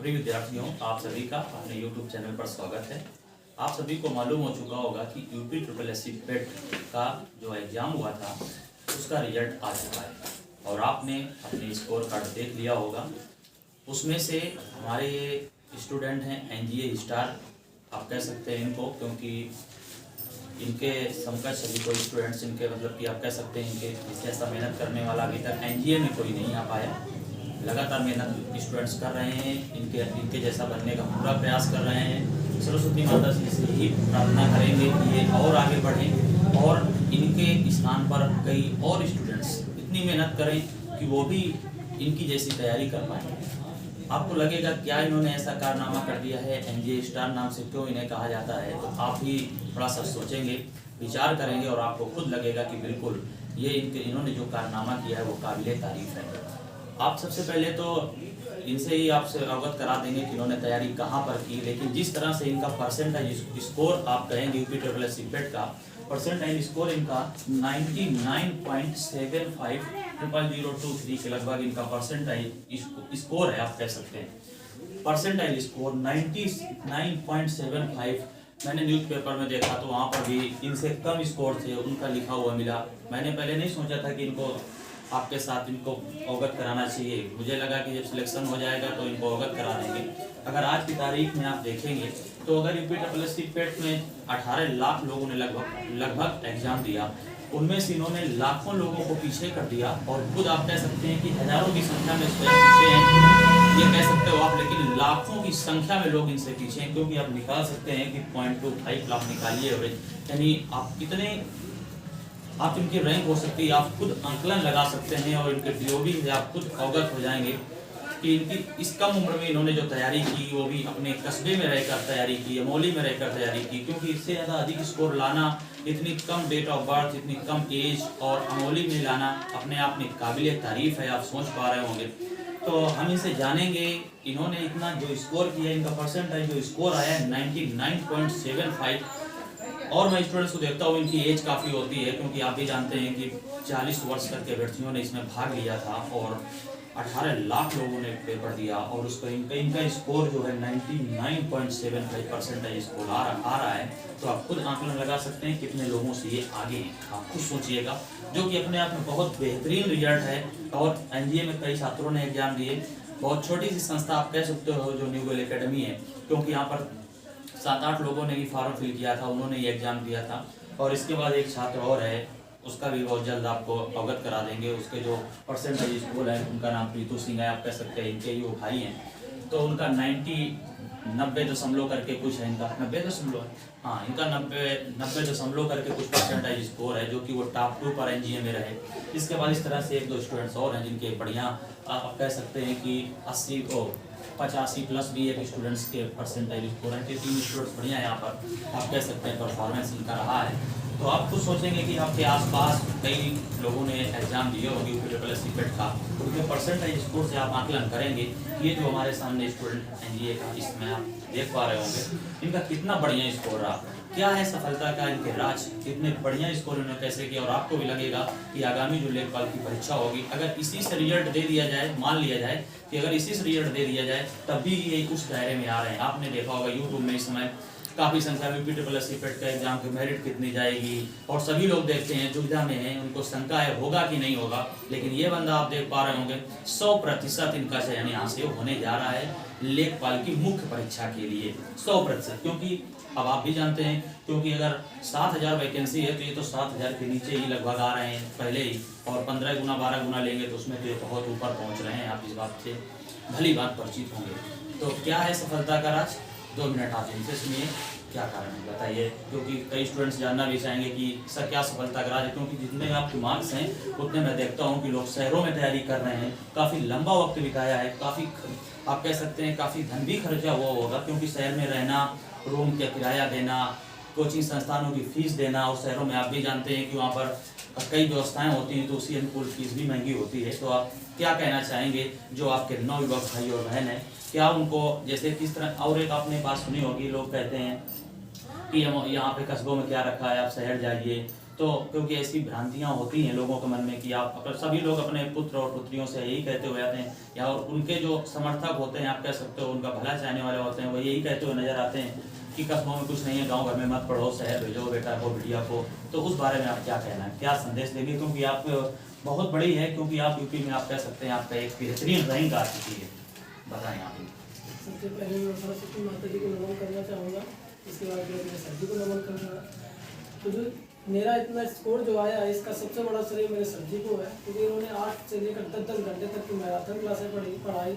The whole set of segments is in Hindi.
प्रिय विद्यार्थियों, आप सभी का अपने YouTube चैनल पर स्वागत है। आप सभी को मालूम हो चुका होगा कि यूपी ट्रिपल एस सी पेट का जो एग्ज़ाम हुआ था उसका रिजल्ट आ चुका है और आपने अपने स्कोर कार्ड देख लिया होगा। उसमें से हमारे स्टूडेंट हैं एनजीए स्टार, आप कह सकते हैं इनको, क्योंकि इनके समकक्ष सभी कोई स्टूडेंट्स इनके मतलब कि आप कह सकते हैं इनके जैसा मेहनत करने वाला अभी तक एनजीए में कोई नहीं आ पाया। लगातार मेहनत स्टूडेंट्स कर रहे हैं, इनके जैसा बनने का पूरा प्रयास कर रहे हैं। सरस्वती माता से ही प्रार्थना करेंगे कि ये और आगे बढ़ें और इनके स्थान पर कई और स्टूडेंट्स इतनी मेहनत करें कि वो भी इनकी जैसी तैयारी कर पाएँ। आपको लगेगा क्या इन्होंने ऐसा कारनामा कर दिया है, एनजीए स्टार नाम से क्यों इन्हें कहा जाता है, तो आप ही थोड़ा सा सोचेंगे, विचार करेंगे और आपको खुद लगेगा कि बिल्कुल ये इन्होंने जो कारनामा किया है वो काबिले तारीफ है। आप सबसे पहले तो इनसे ही आपसे अवगत करा देंगे कि इन्होंने तैयारी कहाँ पर की, लेकिन जिस तरह से इनका परसेंटाइज स्कोर आप कहेंगे यूपी ट्रिपल एस सी पेट का परसेंटाइज स्कोर इनका 99.750023 के लगभग इनका परसेंटाइज स्कोर है, आप कह सकते हैं। परसेंटाइज स्कोर 99.75। मैंने न्यूज़पेपर में देखा तो वहाँ पर भी इनसे कम स्कोर थे उनका लिखा हुआ मिला। मैंने पहले नहीं सोचा था कि इनको आपके साथ इनको अवगत कराना चाहिए। मुझे लगा कि जब सिलेक्शन हो जाएगा तो इनको अवगत करा देंगे। अगर आज की तारीख में आप देखेंगे तो अगर यूपी ट्रिपल एस सी पेट में 18 लाख लोगों ने लगभग एग्जाम दिया, उनमें से इन्होंने लाखों लोगों को पीछे कर दिया और खुद आप कह सकते हैं कि हजारों की संख्या में पीछे हैं, ये कह सकते हो आप, लेकिन लाखों की संख्या में लोग इनसे पीछे हैं। क्योंकि आप निकाल सकते हैं कि 0.25 लाख निकालिए एवरेज, यानी आप कितने आप इनकी रैंक हो सकती है, आप खुद आंकलन लगा सकते हैं और इनके डीओबी से आप खुद अवगत हो जाएंगे कि इनकी इस कम उम्र में इन्होंने जो तैयारी की वो भी अपने कस्बे में रहकर तैयारी की, अमोली में रहकर तैयारी की। क्योंकि इससे ज़्यादा अधिक स्कोर लाना, इतनी कम डेट ऑफ बर्थ, इतनी कम एज और अमोली में लाना अपने आप में काबिले तारीफ है, आप सोच पा रहे होंगे। तो हम इनसे जानेंगे इन्होंने इतना जो स्कोर किया, इनका परसेंटाइज जो स्कोर आया है 99.75। और मैं स्टूडेंट्स को देखता हूँ इनकी एज काफ़ी होती है, क्योंकि आप भी जानते हैं कि 40 वर्ष तक के अभ्यर्थियों ने इसमें भाग लिया था और 18 लाख लोगों ने पेपर दिया और उसका इनका स्कोर जो है 99.75 परसेंटेज स्कोर आ रहा है। तो आप खुद आंकलन लगा सकते हैं कितने लोगों से ये आगे हैं, आप खुद सोचिएगा, जो कि अपने आप में बहुत बेहतरीन रिजल्ट है। और एनजीए में कई छात्रों ने एग्जाम दिए, बहुत छोटी सी संस्था आप कह सकते हो जो न्यू गोयल एकेडमी है, क्योंकि यहाँ पर 7-8 लोगों ने भी फॉर्म फिल किया था, उन्होंने ये एग्जाम दिया था। और इसके बाद एक छात्र और है, उसका भी बहुत जल्द आपको अवगत करा देंगे। उसके जो परसेंटेज स्कोर है, उनका नाम प्रीतू सिंह है, आप कह सकते हैं, इनके ही वो भाई हैं। तो उनका 90 दशमलव करके कुछ है, इनका 90 दशमलव है, हाँ, इनका 90 दशमलव करके कुछ परसेंटेज स्कोर है, जो कि वो टॉप 2 पर एनजीए में रहे। इसके बाद इस तरह से 1-2 स्टूडेंट्स और हैं जिनके बढ़िया आप कह सकते हैं कि 80 को 85 प्लस भी एक स्टूडेंट्स के परसेंटेज स्कोर है। 3 स्टूडेंट्स बढ़िया यहाँ पर आप कह सकते हैं परफॉर्मेंस इनका रहा है। तो आप खुद सोचेंगे कि आपके आसपास कई लोगों ने एग्जाम दिए होंगे यूपी ट्रिपल एस सी पेट का, उनके परसेंटेज स्कोर से आप आकलन करेंगे। ये जो हमारे सामने स्टूडेंट एनजीए का, इसमें आप देख पा रहे होंगे इनका कितना बढ़िया स्कोर रहा, क्या है सफलता का इनके राज, कितने बढ़िया स्कोर इन्होंने कैसे किया। और आपको भी लगेगा कि आगामी जो लेखपाल की परीक्षा होगी, अगर इसी से रिजल्ट दे दिया जाए, मान लिया जाए कि अगर इसी से रिजल्ट दे दिया जाए, तब भी ये उस दायरे में आ रहे हैं। आपने देखा होगा यूट्यूब में इस समय काफ़ी संख्या में यूपी ट्रिपल एस सी पेट का एग्जाम की मेरिट कितनी जाएगी, और सभी लोग देखते हैं, दुविधा में हैं, उनको शंका है होगा कि नहीं होगा। लेकिन ये बंदा आप देख पा रहे होंगे 100% इनका चयन यहाँ से होने जा रहा है लेखपाल की मुख्य परीक्षा के लिए, 100%। क्योंकि अब आप भी जानते हैं, क्योंकि अगर 7000 वैकेंसी है तो ये तो 7000 के नीचे ही लगभग आ रहे हैं पहले ही, और 15 गुना 12 गुना लेंगे तो उसमें तो ये बहुत ऊपर पहुँच रहे हैं। आप इस बात से भली बात परिचित होंगे। तो क्या है सफलता का राज, 2 मिनट आप इनसे सुनिए, क्या कारण है बताइए। क्योंकि कई स्टूडेंट्स जानना भी चाहेंगे कि सर क्या सफलता का राज है, क्योंकि जितने आपके मार्क्स हैं उतने मैं देखता हूँ कि लोग शहरों में तैयारी कर रहे हैं, काफ़ी लंबा वक्त बिताया है, काफ़ी आप कह सकते हैं काफ़ी धन भी खर्चा हुआ होगा, क्योंकि शहर में रहना, रूम का किराया देना, कोचिंग संस्थानों की फीस देना, और शहरों में आप भी जानते हैं कि वहाँ पर कई व्यवस्थाएं होती हैं तो उसी अनुकूल फीस भी महंगी होती है। तो आप क्या कहना चाहेंगे जो आपके नवयुवक भाई और बहन हैं, क्या उनको जैसे किस तरह, और एक आपने बात सुनी होगी, लोग कहते हैं कि हम यहाँ पे कस्बों में क्या रखा है, आप शहर जाइए तो क्योंकि ऐसी भ्रांतियाँ होती हैं लोगों के मन में कि आप अगर सभी लोग अपने पुत्र और पुत्रियों से यही कहते हुए आते हैं, या उनके जो समर्थक होते हैं, आप कह सकते हो उनका भला चाहने वाले होते हैं, वो यही कहते हुए नजर आते हैं कि कस्बों में कुछ नहीं है, गांव घर में मत पढ़ो, शहर भेजो बेटा को बिटिया को। तो उस बारे में आप क्या कहना है, क्या संदेश देंगे? क्योंकि आप बहुत बड़ी है, क्योंकि आप यूपी में आप कह सकते हैं आपका एक बेहतरीन रैंक आ चुकी है, बताएं आप। सबसे पहले मैं सरस्वती माता जी को नमन करना चाहूँगा, इसके बाद मैं अपने सर जी को नमन करूँगा। तो जो मेरा इतना स्कोर जो आया है, इसका सबसे बड़ा श्रेय मेरे सर जी को है, क्योंकि उन्होंने 8 से लेकर 10 घंटे तक की मैराथन क्लासें पढ़ाई,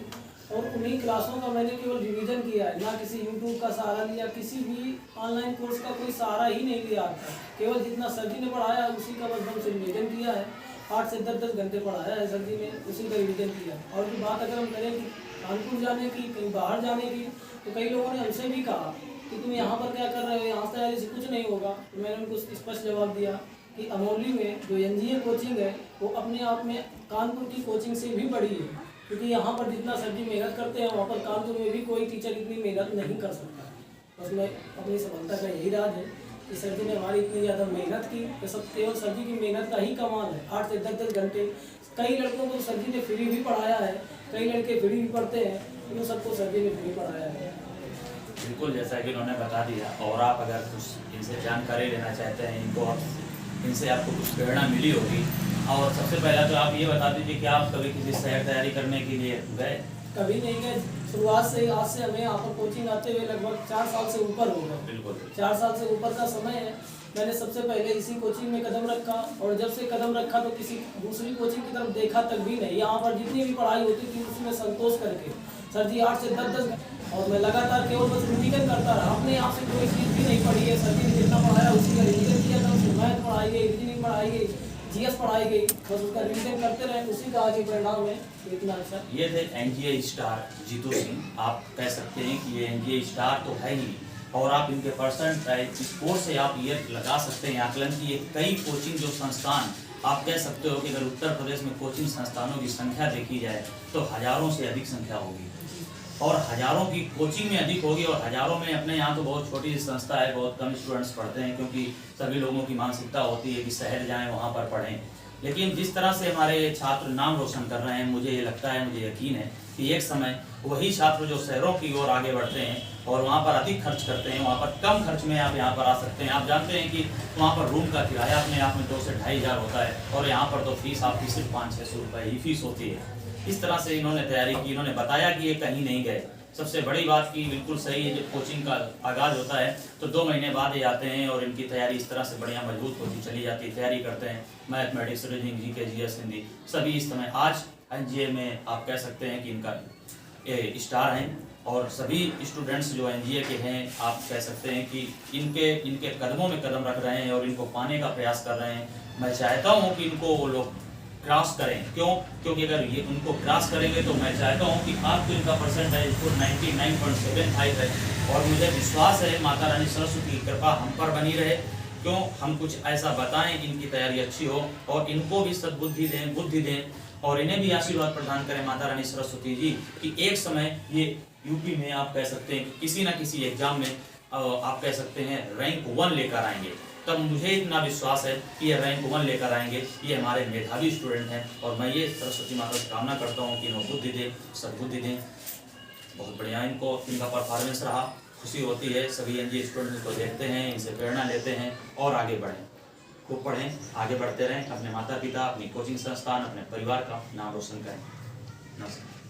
और उन्हीं क्लासों का मैंने केवल रिवीजन किया है, ना किसी यूट्यूब का सहारा लिया, किसी भी ऑनलाइन कोर्स का कोई सहारा ही नहीं लिया था। केवल जितना सर जी ने पढ़ाया उसी का बस हमसे रिवीजन किया है। 8 से 10 घंटे पढ़ाया है सर जी ने, उसी का रिवीजन किया। और की बात अगर हम करें कि कानपुर जाने की, कहीं बाहर जाने की, तो कई लोगों ने हमसे भी कहा कि तुम यहाँ पर क्या कर रहे हो, यहाँ तैयारी से कुछ नहीं होगा। तो मैंने उनको स्पष्ट जवाब दिया कि अमोली में जो एनजीए कोचिंग है वो अपने आप में कानपुर की कोचिंग से भी बड़ी है, क्योंकि यहाँ पर जितना सर जी मेहनत करते हैं वहाँ पर कानपुर में भी कोई टीचर इतनी मेहनत नहीं कर सकता। बस मैं अपनी सफलता का यही राज है कि सर जी ने हमारी इतनी ज़्यादा मेहनत की, तो सब केवल सर जी की मेहनत का ही कमाल है। 8 से 10 घंटे कई लड़कों को सर जी ने फ्री भी पढ़ाया है, कई लड़के फ्री भी पढ़ते हैं, उन सबको सर जी ने फ्री पढ़ाया है। बिल्कुल, जैसा कि उन्होंने बता दिया। और आप अगर कुछ इनसे जानकारी लेना चाहते हैं, इनसे आपको कुछ प्रेरणा मिली होगी, और सबसे पहला तो आप ये बता दीजिए कि आप कभी किसी शहर तैयारी करने के लिए गए? कभी नहीं गए। शुरुआत से आज से हमें यहाँ पर कोचिंग आते हुए लगभग 4 साल से ऊपर हो गए। बिल्कुल 4 साल से ऊपर का समय है। मैंने सबसे पहले इसी कोचिंग में कदम रखा, और जब से कदम रखा तो किसी दूसरी कोचिंग की तरफ देखा तक भी नहीं। यहाँ पर जितनी भी पढ़ाई होती थी उसमें संतोष करके सर जी 8 से 10 और मैं लगातार केवल बस रिवीजन करता रहा। अपने आप से कोई चीज़ भी नहीं पढ़ी है, सर जी ने जितना पढ़ाया उसी का रिवीजन किया था। उसमें मैथ पढ़ाई गई, रीजनिंग पढ़ाई गई, जीएस पढ़ाई गई, बस उसका रिवीजन करते रहे, उसी का आगे परिणाम है इतना अच्छा। ये थे एनजीए स्टार जीतू सिंह। आप कह सकते हैं कि ये एनजीए स्टार तो है ही, और आप इनके परसेंट स्कोर से आप ये लगा सकते हैं आकलन कि ये कई कोचिंग जो संस्थान, आप कह सकते हो कि अगर उत्तर प्रदेश में कोचिंग संस्थानों की संख्या देखी जाए तो हजारों से अधिक संख्या होगी, और हजारों की कोचिंग में अधिक होगी, और हजारों में अपने यहाँ तो बहुत छोटी संस्था है, बहुत कम स्टूडेंट्स पढ़ते हैं, क्योंकि सभी लोगों की मानसिकता होती है कि शहर जाएं वहाँ पर पढ़ें। लेकिन जिस तरह से हमारे छात्र नाम रोशन कर रहे हैं, मुझे ये लगता है, मुझे यकीन है कि एक समय वही छात्र जो शहरों की ओर आगे बढ़ते हैं और वहाँ पर अधिक खर्च करते हैं, वहाँ पर कम खर्च में आप यहाँ पर आ सकते हैं। आप जानते हैं कि वहाँ पर रूम का किराया अपने आप में 2 से ढाई हज़ार होता है, और यहाँ पर तो फीस आपकी सिर्फ 500-600 रुपये ही फीस होती है। इस तरह से इन्होंने तैयारी की, इन्होंने बताया कि ये कहीं नहीं गए। सबसे बड़ी बात की बिल्कुल सही है, जब कोचिंग का आगाज़ होता है तो 2 महीने बाद ये आते हैं और इनकी तैयारी इस तरह से बढ़िया मजबूत होती चली जाती है। तैयारी करते हैं, mathematics, reasoning, GK, GS, Hindi, सभी इस समय आज एनजीए में आप कह सकते हैं कि इनका स्टार हैं। और सभी स्टूडेंट्स जो एनजीए के हैं, आप कह सकते हैं कि इनके कदमों में कदम रख रहे हैं और इनको पाने का प्रयास कर रहे हैं। मैं चाहता हूँ कि इनको वो लोग क्रॉस करें। क्यों? क्योंकि अगर ये उनको क्रॉस करेंगे तो मैं चाहता हूँ कि आपको इनका परसेंटेज 99.75 है, और मुझे विश्वास है माता रानी सरस्वती की कृपा हम पर बनी रहे। क्यों? हम कुछ ऐसा बताएं कि इनकी तैयारी अच्छी हो, और इनको भी सद्बुद्धि दें, बुद्धि दें, और इन्हें भी आशीर्वाद प्रदान करें माता रानी सरस्वती जी कि एक समय ये यूपी में आप कह सकते हैं कि किसी न किसी एग्जाम में आप कह सकते हैं रैंक 1 लेकर आएंगे। तब मुझे इतना विश्वास है कि ये रैंक 1 लेकर आएंगे। ये हमारे मेधावी स्टूडेंट हैं, और मैं ये सरस्वती माता से कामना करता हूँ कि इन्हें बुद्धि दें, सद्बुद्धि दें। बहुत बढ़िया इनका परफॉर्मेंस रहा, खुशी होती है। सभी एनजीए स्टूडेंट को देखते हैं, इनसे प्रेरणा लेते हैं और आगे बढ़ें, खूब पढ़ें, आगे बढ़ते रहें, अपने माता पिता, अपनी कोचिंग संस्थान, अपने परिवार का नाम रोशन करें। नमस्कार।